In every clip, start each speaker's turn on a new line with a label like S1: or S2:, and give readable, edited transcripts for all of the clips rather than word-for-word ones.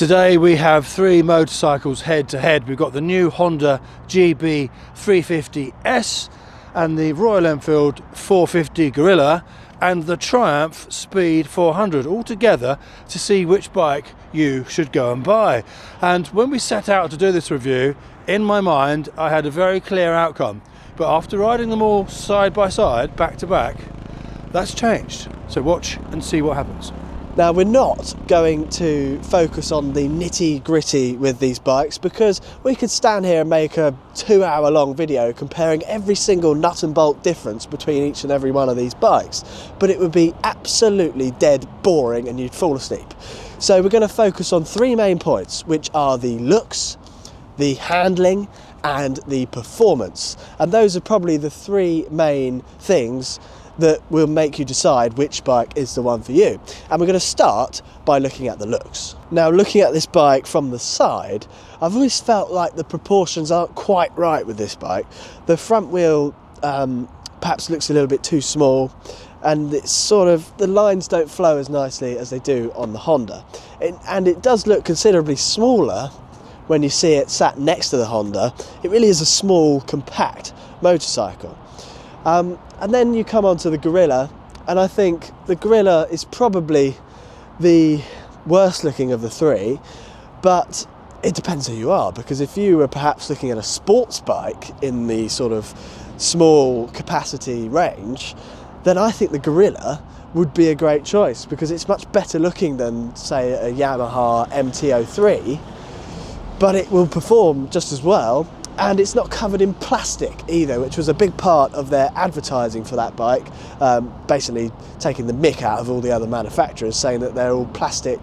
S1: Today we have three motorcycles head to head. We've got the new Honda GB350S and the Royal Enfield 450 Guerrilla and the Triumph Speed 400 all together to see which bike you should go and buy. And when we set out to do this review, in my mind I had a very clear outcome, but after riding them all side by side, back to back, that's changed. So watch and see what happens.
S2: Now, we're not going to focus on the nitty gritty with these bikes because we could stand here and make a 2-hour long video comparing every single nut and bolt difference between each and every one of these bikes, but it would be absolutely dead boring and you'd fall asleep. So we're going to focus on three main points, which are the looks, the handling and the performance, and those are probably the three main things that will make you decide which bike is the one for you. And we're going to start by looking at the looks. Now, looking at this bike from the side, I've always felt like the proportions aren't quite right with this bike. The front wheel perhaps looks a little bit too small, and it's sort of, the lines don't flow as nicely as they do on the Honda. And it does look considerably smaller when you see it sat next to the Honda. It really is a small, compact motorcycle. And then you come on to the Guerrilla, and I think the Guerrilla is probably the worst looking of the three, but it depends who you are, because if you were perhaps looking at a sports bike in the sort of small capacity range, then I think the Guerrilla would be a great choice because it's much better looking than, say, a Yamaha MT-03, but it will perform just as well. And it's not covered in plastic either, which was a big part of their advertising for that bike, basically taking the mick out of all the other manufacturers, saying that they're all plastic.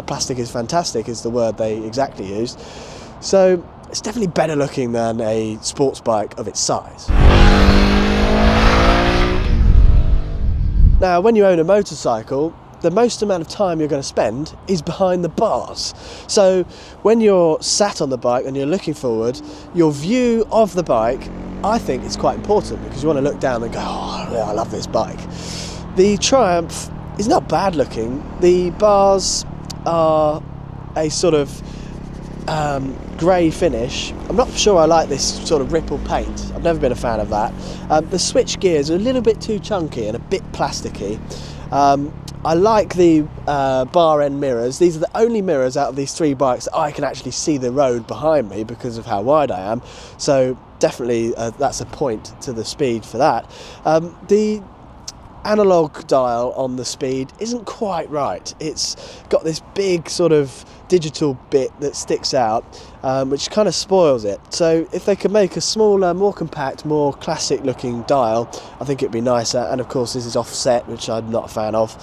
S2: Plastic is fantastic is the word they exactly used. So it's definitely better looking than a sports bike of its size. Now, when you own a motorcycle, the most amount of time you're going to spend is behind the bars. So when you're sat on the bike and you're looking forward, your view of the bike, I think, is quite important because you want to look down and go, oh, yeah, I love this bike. The Triumph is not bad looking. The bars are a sort of grey finish. I'm not sure I like this sort of ripple paint. I've never been a fan of that. The switch gears are a little bit too chunky and a bit plasticky. I like the bar end mirrors. These are the only mirrors out of these three bikes that I can actually see the road behind me because of how wide I am. So definitely that's a point to the Speed for that. The analog dial on the Speed isn't quite right. It's got this big sort of digital bit that sticks out, which kind of spoils it. So if they could make a smaller, more compact, more classic looking dial, I think it'd be nicer. And of course this is offset, which I'm not a fan of.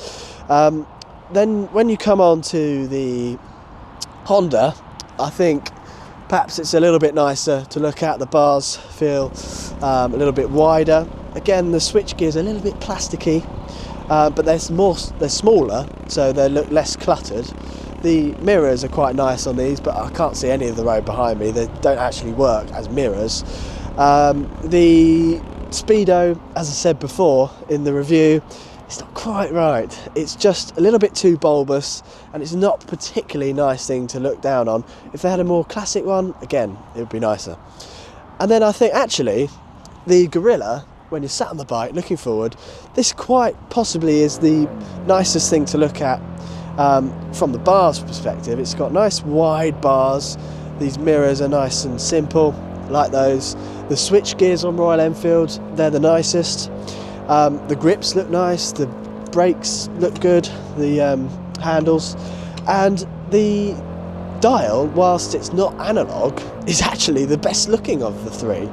S2: Then when you come on to the Honda, I think perhaps it's a little bit nicer to look at. The bars feel a little bit wider. Again, the switch gears are a little bit plasticky, but they're smaller, so they look less cluttered. The mirrors are quite nice on these, but I can't see any of the road behind me. They don't actually work as mirrors. The Speedo, as I said before in the review, it's not quite right. It's just a little bit too bulbous, and it's not a particularly nice thing to look down on. If they had a more classic one, again, it would be nicer. And then I think actually the Guerrilla, when you're sat on the bike looking forward, this quite possibly is the nicest thing to look at from the bars perspective. It's got nice wide bars. These mirrors are nice and simple, like those. The switch gears on Royal Enfield, they're the nicest. The grips look nice, the brakes look good, the handles, and the dial, whilst it's not analog, is actually the best looking of the three,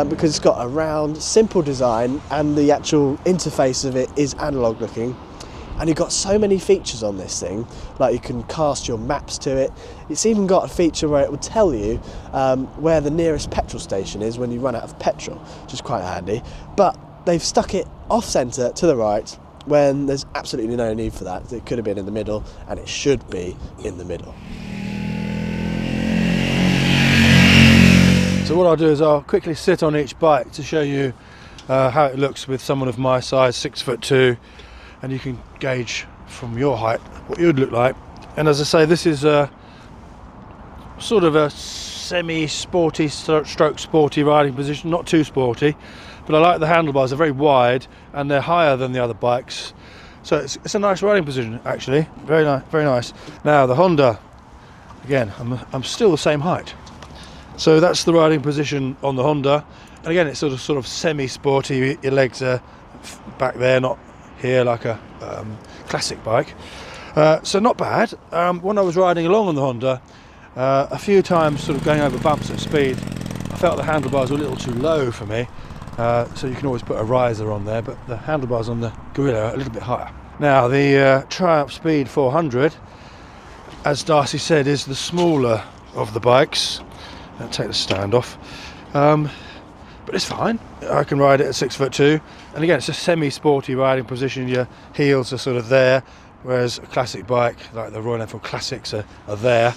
S2: because it's got a round, simple design and the actual interface of it is analog looking. And you've got so many features on this thing, like you can cast your maps to it. It's even got a feature where it will tell you where the nearest petrol station is when you run out of petrol, which is quite handy. But they've stuck it off centre to the right when there's absolutely no need for that. It could have been in the middle, and it should be in the middle.
S1: So what I'll do is I'll quickly sit on each bike to show you how it looks with someone of my size, 6'2", and you can gauge from your height what you would look like. And as I say, this is sort of a semi-sporty stroke sporty riding position, not too sporty, but I like the handlebars. They're very wide and they're higher than the other bikes, so it's a nice riding position actually. Very nice, very nice. Now the Honda, again, I'm still the same height, so that's the riding position on the Honda. And again, it's sort of semi-sporty. Your legs are back there, not here like a classic bike. So not bad. When I was riding along on the Honda, a few times sort of going over bumps at speed, I felt the handlebars were a little too low for me. So you can always put a riser on there, but the handlebars on the Guerrilla are a little bit higher. Now the Triumph Speed 400, as Darcy said, is the smaller of the bikes. I'll take the stand off. But it's fine. I can ride it at 6'2", and again, it's a semi-sporty riding position. Your heels are sort of there, whereas a classic bike like the Royal Enfield Classics are there.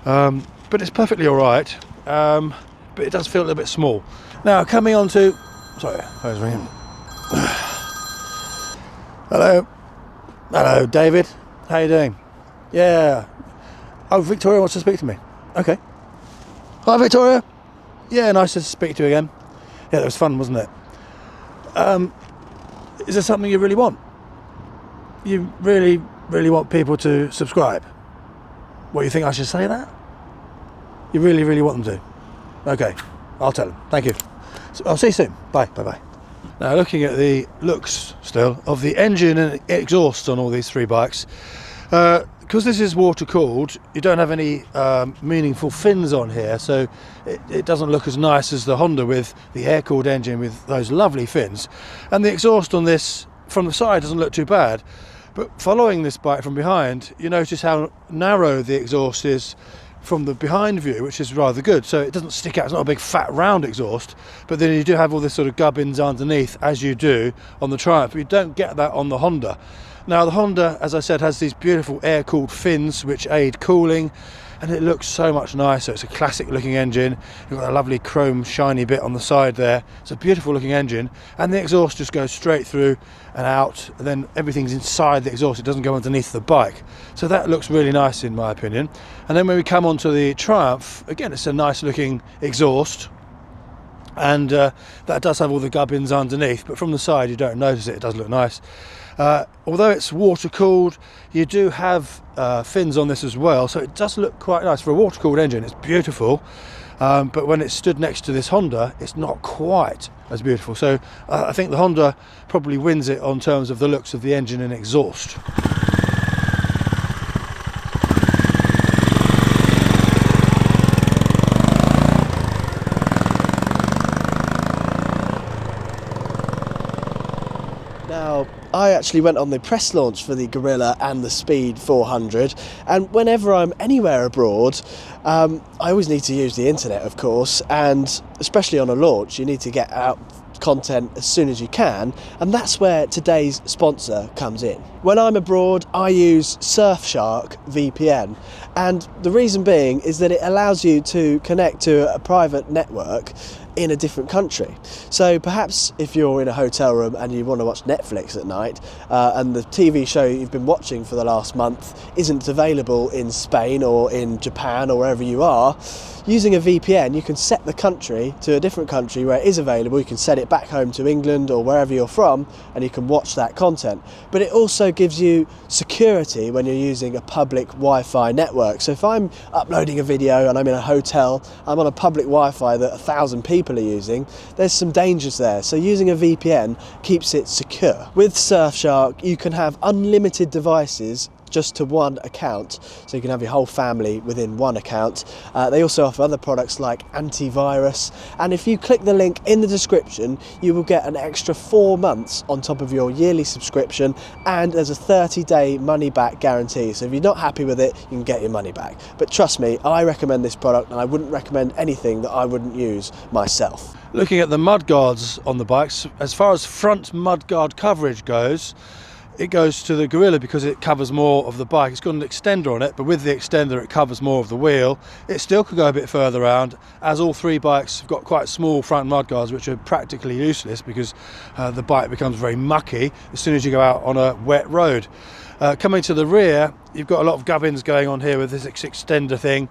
S1: But it's perfectly all right. But it does feel a little bit small. Now coming on to, sorry, phone's ringing. Hello, David. How you doing? Yeah. Oh, Victoria wants to speak to me. Okay. Hi, Victoria. Yeah, nice to speak to you again. Yeah, that was fun, wasn't it? Is there something you really want? You really, really want people to subscribe? What, you think I should say that? You really, really want them to? Okay, I'll tell them. Thank you. So I'll see you soon. Bye, bye-bye. Now, looking at the looks still of the engine and exhaust on all these three bikes, because this is water cooled, you don't have any meaningful fins on here, so it doesn't look as nice as the Honda with the air cooled engine with those lovely fins. And the exhaust on this from the side doesn't look too bad, but following this bike from behind, you notice how narrow the exhaust is from the behind view, which is rather good. So it doesn't stick out, it's not a big fat round exhaust, but then you do have all this sort of gubbins underneath, as you do on the Triumph, but you don't get that on the Honda. Now the Honda, as I said, has these beautiful air-cooled fins which aid cooling, and it looks so much nicer. It's a classic looking engine. You've got a lovely chrome shiny bit on the side there. It's a beautiful looking engine, and the exhaust just goes straight through and out, and then everything's inside the exhaust. It doesn't go underneath the bike. So that looks really nice in my opinion. And then when we come onto the Triumph, again, it's a nice looking exhaust, and that does have all the gubbins underneath, but from the side you don't notice it. It does look nice. Although it's water cooled, you do have fins on this as well, so it does look quite nice. For a water cooled engine, it's beautiful, but when it's stood next to this Honda, it's not quite as beautiful. So I think the Honda probably wins it on terms of the looks of the engine and exhaust.
S2: Now, I actually went on the press launch for the Guerrilla and the Speed 400, and whenever I'm anywhere abroad, I always need to use the internet, of course, and especially on a launch, you need to get out content as soon as you can, and that's where today's sponsor comes in. When I'm abroad, I use Surfshark VPN, and the reason being is that it allows you to connect to a private network in a different country. So perhaps if you're in a hotel room and you want to watch Netflix at night, and the TV show you've been watching for the last month isn't available in Spain or in Japan or wherever you are, using a VPN you can set the country to a different country where it is available. You can set it back home to England or wherever you're from, and you can watch that content. But it also gives you security when you're using a public Wi-Fi network. So if I'm uploading a video and I'm in a hotel, I'm on a public Wi-Fi that 1,000 people are using, there's some dangers there. So using a VPN keeps it secure. With Surfshark, you can have unlimited devices just to one account, so you can have your whole family within one account. They also offer other products like antivirus, and if you click the link in the description, you will get an extra 4 months on top of your yearly subscription, and there's a 30-day money-back guarantee. So if you're not happy with it, you can get your money back. But trust me, I recommend this product, and I wouldn't recommend anything that I wouldn't use myself.
S1: Looking at the mudguards on the bikes, as far as front mudguard coverage goes, it goes to the Guerrilla because it covers more of the bike. It's got an extender on it, but with the extender it covers more of the wheel. It still could go a bit further around, as all three bikes have got quite small front mudguards which are practically useless because the bike becomes very mucky as soon as you go out on a wet road. Coming to the rear, you've got a lot of gubbins going on here with this extender thing.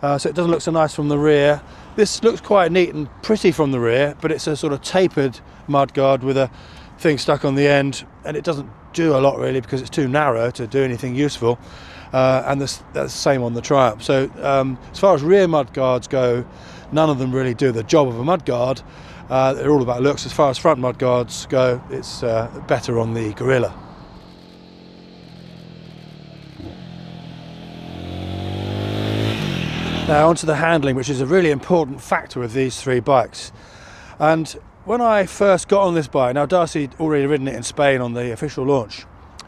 S1: so it doesn't look so nice from the rear. This looks quite neat and pretty from the rear, but it's a sort of tapered mudguard with a thing stuck on the end, and it doesn't do a lot really because it's too narrow to do anything useful. And that's the same on the Triumph. So as far as rear mudguards go, none of them really do the job of a mudguard. They're all about looks. As far as front mudguards go, it's better on the Guerrilla. Now onto the handling, which is a really important factor with these three bikes. And when I first got on this bike, now Darcy had already ridden it in Spain on the official launch,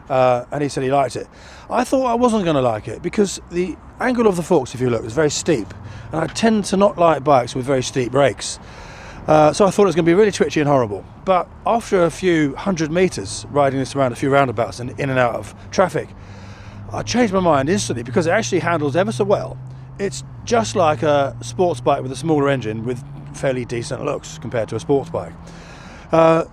S1: and he said he liked it. I thought I wasn't going to like it because the angle of the forks, if you look, is very steep, and I tend to not like bikes with very steep brakes. So I thought it was going to be really twitchy and horrible. But after a few 100 metres riding this around a few roundabouts and in and out of traffic, I changed my mind instantly because it actually handles ever so well. It's just like a sports bike with a smaller engine with fairly decent looks compared to a sports bike.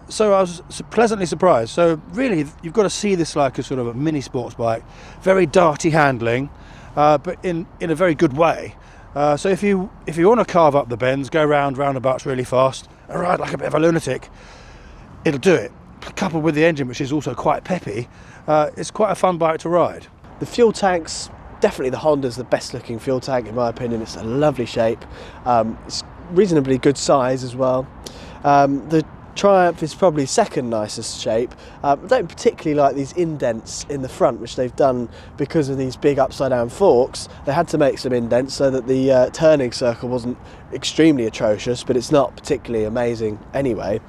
S1: So I was pleasantly surprised. So really, you've got to see this like a sort of a mini sports bike, very darty handling, but in a very good way. So if you want to carve up the bends, go round roundabouts really fast, and ride like a bit of a lunatic, it'll do it. Coupled with the engine, which is also quite peppy, it's quite a fun bike to ride.
S2: The fuel tanks, definitely the Honda's the best looking fuel tank in my opinion. It's a lovely shape. It's reasonably good size as well. The Triumph is probably second nicest shape. I don't particularly like these indents in the front, which they've done because of these big upside down forks. They had to make some indents so that the turning circle wasn't extremely atrocious, but it's not particularly amazing anyway.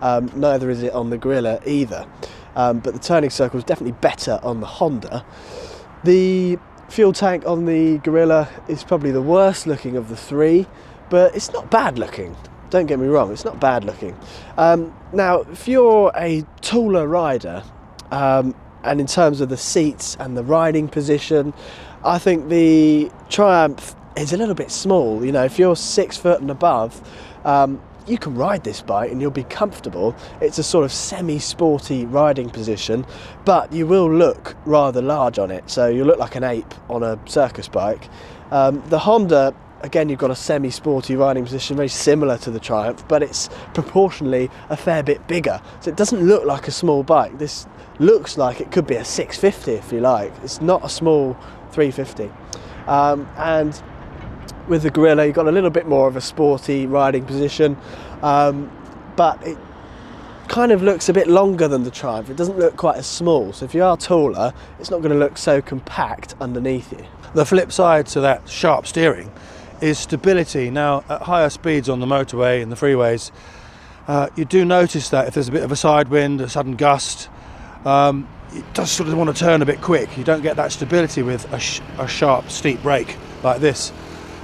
S2: Neither is it on the Guerrilla either. But the turning circle is definitely better on the Honda. The fuel tank on the Guerrilla is probably the worst looking of the three, but it's not bad looking. Don't get me wrong, it's not bad looking. Now, if you're a taller rider, and in terms of the seats and the riding position, I think the Triumph is a little bit small. You know, if you're 6 foot and above, you can ride this bike and you'll be comfortable. It's a sort of semi-sporty riding position, but you will look rather large on it, so you look like an ape on a circus bike. The Honda, again, you've got a semi-sporty riding position, very similar to the Triumph, but it's proportionally a fair bit bigger. So it doesn't look like a small bike. This looks like it could be a 650 if you like. It's not a small 350. And with the Guerrilla, you've got a little bit more of a sporty riding position, but it kind of looks a bit longer than the Triumph. It doesn't look quite as small, so if you are taller, it's not going to look so compact underneath you.
S1: The flip side to that sharp steering is stability. Now, at higher speeds on the motorway and the freeways, you do notice that if there's a bit of a side wind, a sudden gust, it does sort of want to turn a bit quick. You don't get that stability with a sharp, steep brake like this.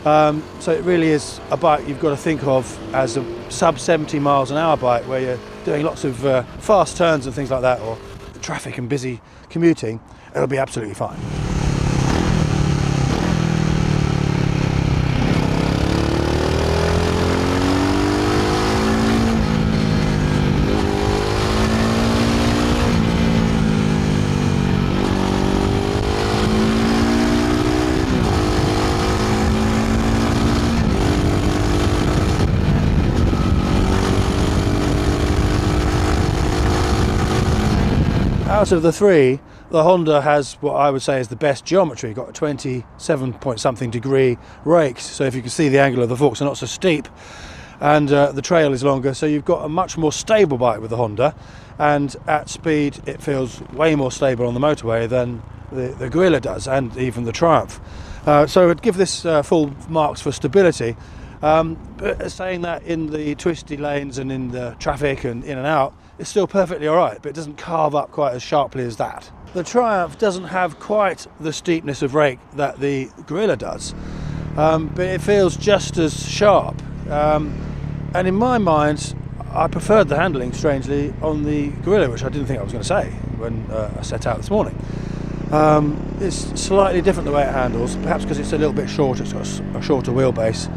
S1: So it really is a bike you've got to think of as a sub 70 miles an hour bike where you're doing lots of fast turns and things like that, or traffic and busy commuting. It'll be absolutely fine. Out of the three, the Honda has what I would say is the best geometry. You've got a 27 point something degree rakes, so if you can see the angle of the forks, they're not so steep, and the trail is longer, so you've got a much more stable bike with the Honda, and at speed it feels way more stable on the motorway than the Guerrilla does, and even the Triumph. So I'd give this full marks for stability. But saying that, in the twisty lanes and in the traffic and in and out, it's still perfectly alright, but it doesn't carve up quite as sharply as that. The Triumph doesn't have quite the steepness of rake that the Guerrilla does, but it feels just as sharp. And in my mind, I preferred the handling, strangely, on the Guerrilla, which I didn't think I was going to say when I set out this morning. It's slightly different the way it handles, perhaps because it's a little bit shorter, it's got a shorter wheelbase.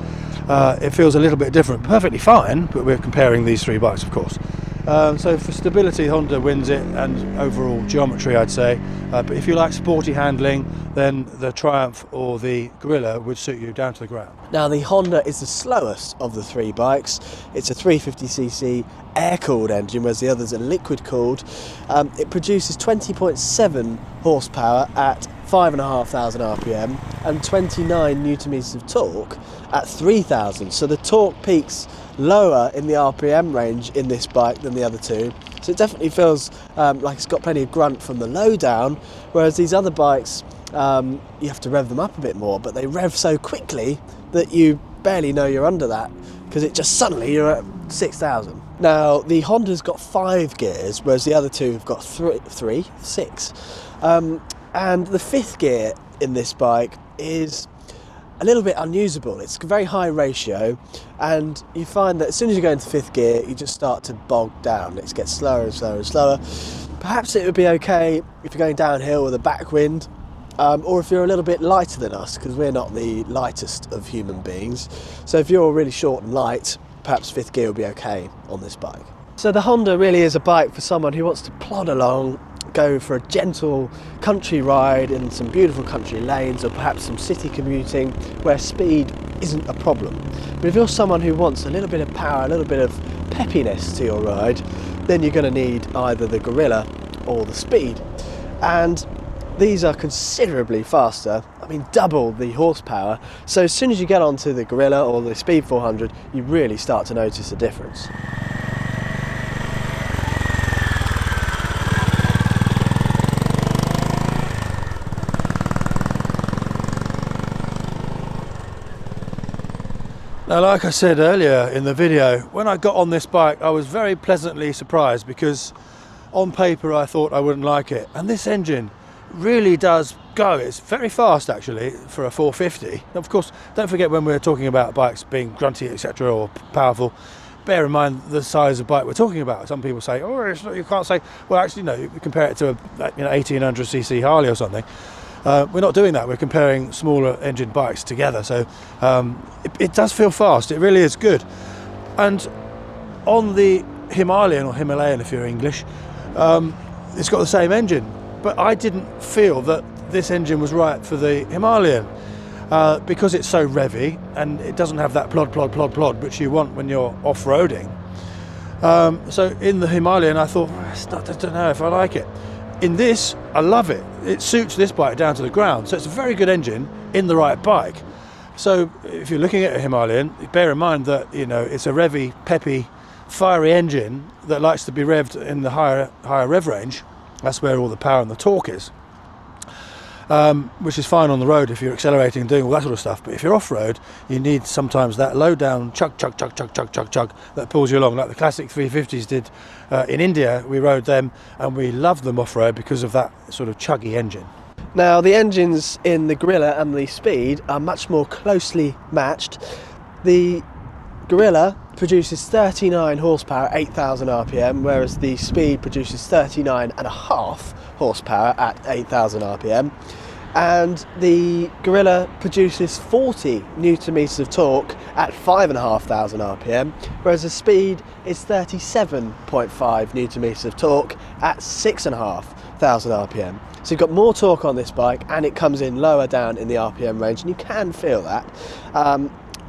S1: It feels a little bit different, perfectly fine, but we're comparing these three bikes, of course. So for stability, Honda wins it, and overall geometry, I'd say. But if you like sporty handling, then the Triumph or the Guerrilla would suit you down to the ground.
S2: Now, the Honda is the slowest of the three bikes. It's a 350cc air-cooled engine, whereas the others are liquid-cooled. It produces 20.7 horsepower at 5,500 RPM and 29 newton meters of torque at 3,000. So the torque peaks lower in the RPM range in this bike than the other two. So it definitely feels like it's got plenty of grunt from the low down, whereas these other bikes, you have to rev them up a bit more, but they rev so quickly that you barely know you're under that, because it just suddenly you're at 6,000. Now, the Honda's got 5 gears, whereas the other two have got 6. And the 5th gear in this bike is a little bit unusable. It's a very high ratio, and you find that as soon as you go into 5th gear, you just start to bog down. It gets slower and slower and slower. Perhaps it would be okay if you're going downhill with a backwind, or if you're a little bit lighter than us, because we're not the lightest of human beings. So if you're really short and light, perhaps 5th gear will be okay on this bike. So the Honda really is a bike for someone who wants to plod along, go for a gentle country ride in some beautiful country lanes, or perhaps some city commuting where speed isn't a problem. But if you're someone who wants a little bit of power, a little bit of peppiness to your ride, then you're going to need either the Guerrilla or the Speed. And these are considerably faster, I mean double the horsepower. So as soon as you get onto the Guerrilla or the Speed 400, you really start to notice a difference.
S1: Now, like I said earlier in the video, when I got on this bike, I was very pleasantly surprised, because on paper I thought I wouldn't like it. And this engine really does go. It's very fast, actually, for a 450. Of course, don't forget, when we're talking about bikes being grunty, etc., or powerful, bear in mind the size of bike we're talking about. Some people say, oh, it's not, you can't say, well, actually, no, you compare it to a 1800cc Harley or something. We're not doing that. We're comparing smaller engine bikes together. So it does feel fast. It really is good. And on the Himalayan, or Himalayan if you're English, it's got the same engine. But I didn't feel that this engine was right for the Himalayan, because it's so revvy and it doesn't have that plod which you want when you're off-roading. So in the Himalayan I thought, I don't know if I like it. In this, I love it. It suits this bike down to the ground. So it's a very good engine in the right bike. So if you're looking at a Himalayan, bear in mind that, you know, it's a revvy, peppy, fiery engine that likes to be revved in the higher rev range. That's where all the power and the torque is. Which is fine on the road if you're accelerating and doing all that sort of stuff. But if you're off-road, you need sometimes that low-down chug that pulls you along, like the classic 350s did in India. We rode them and we loved them off-road because of that sort of chuggy engine.
S2: Now, the engines in the Guerrilla and the Speed are much more closely matched. The Guerrilla produces 39 horsepower, 8,000 RPM, whereas the Speed produces 39.5 horsepower at 8,000 RPM. And the Guerrilla produces 40 newton meters of torque at 5,500 RPM, whereas the Speed is 37.5 newton meters of torque at 6,500 RPM. So you've got more torque on this bike, and it comes in lower down in the RPM range, and you can feel that.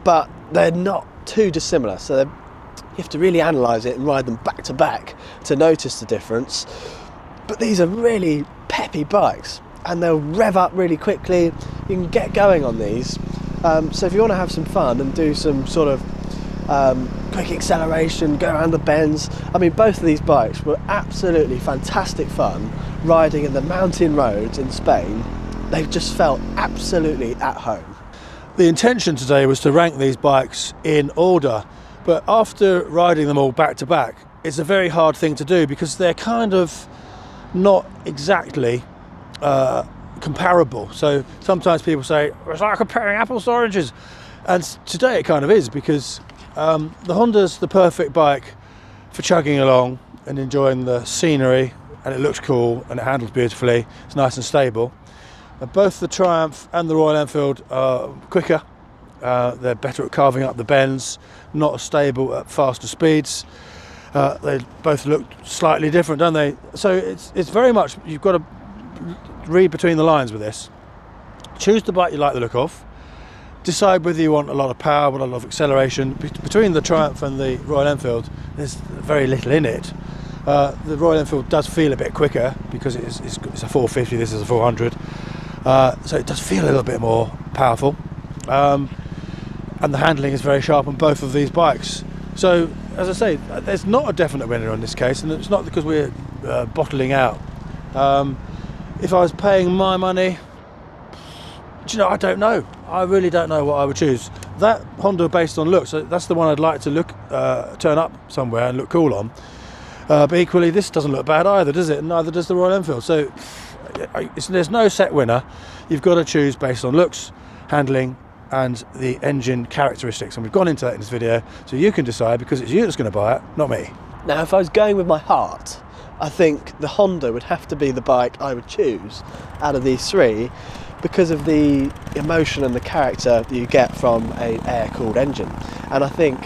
S2: But they're not too dissimilar, so you have to really analyse it and ride them back to back to notice the difference. But these are really peppy bikes, and they'll rev up really quickly. You can get going on these. So if you want to have some fun and do some sort of quick acceleration, go around the bends, I mean, both of these bikes were absolutely fantastic fun riding in the mountain roads in Spain. They've just felt absolutely at home.
S1: The intention today was to rank these bikes in order, but after riding them all back to back, it's a very hard thing to do, because they're kind of not exactly comparable. So sometimes people say, it's like comparing apples to oranges, and today it kind of is, because the Honda's the perfect bike for chugging along and enjoying the scenery, and it looks cool and it handles beautifully, it's nice and stable. Both the Triumph and the Royal Enfield are quicker, they're better at carving up the bends, not as stable at faster speeds. They both look slightly different, don't they? So it's very much, you've got to read between the lines with this. Choose the bike you like the look of. Decide whether you want a lot of power, a lot of acceleration. Between the Triumph and the Royal Enfield, there's very little in it. The Royal Enfield does feel a bit quicker because it's a 450, this is a 400. So it does feel a little bit more powerful. And the handling is very sharp on both of these bikes. So, as I say, there's not a definite winner in this case, and it's not because we're bottling out. If I was paying my money, I don't know. I really don't know what I would choose. That Honda based on looks, that's the one I'd like to turn up somewhere and look cool on. But equally, this doesn't look bad either, does it? Neither does the Royal Enfield. So there's no set winner. You've got to choose based on looks, handling, and the engine characteristics. And we've gone into that in this video, so you can decide, because it's you that's going to buy it, not me.
S2: Now, if I was going with my heart, I think the Honda would have to be the bike I would choose out of these three, because of the emotion and the character that you get from an air-cooled engine. And I think,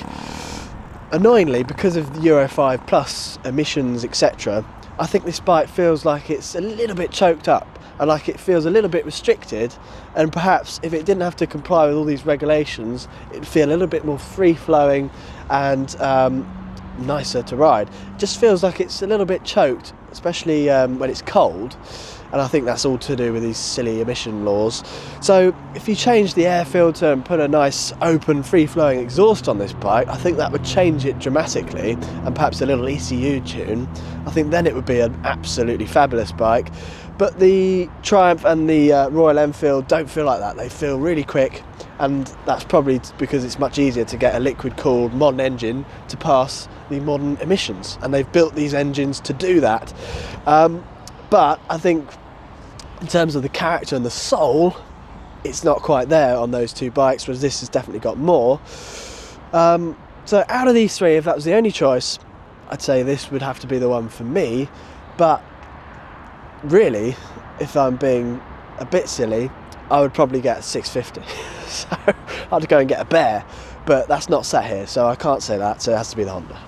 S2: annoyingly, because of the Euro 5 plus emissions, etc., I think this bike feels like it's a little bit choked up, and like it feels a little bit restricted, and perhaps if it didn't have to comply with all these regulations, it'd feel a little bit more free-flowing and nicer to ride. It just feels like it's a little bit choked, especially when it's cold. And I think that's all to do with these silly emission laws. So if you change the air filter and put a nice open free-flowing exhaust on this bike, I think that would change it dramatically, and perhaps a little ECU tune. I think then it would be an absolutely fabulous bike. But the Triumph and the Royal Enfield don't feel like that. They feel really quick, and that's probably because it's much easier to get a liquid-cooled modern engine to pass the modern emissions, and they've built these engines to do that. But I think in terms of the character and the soul, it's not quite there on those two bikes, whereas this has definitely got more. So out of these three, if that was the only choice, I'd say this would have to be the one for me. But really, if I'm being a bit silly, I would probably get a 650. So I'd go and get a Bear, but that's not sat here, so I can't say that, so it has to be the Honda.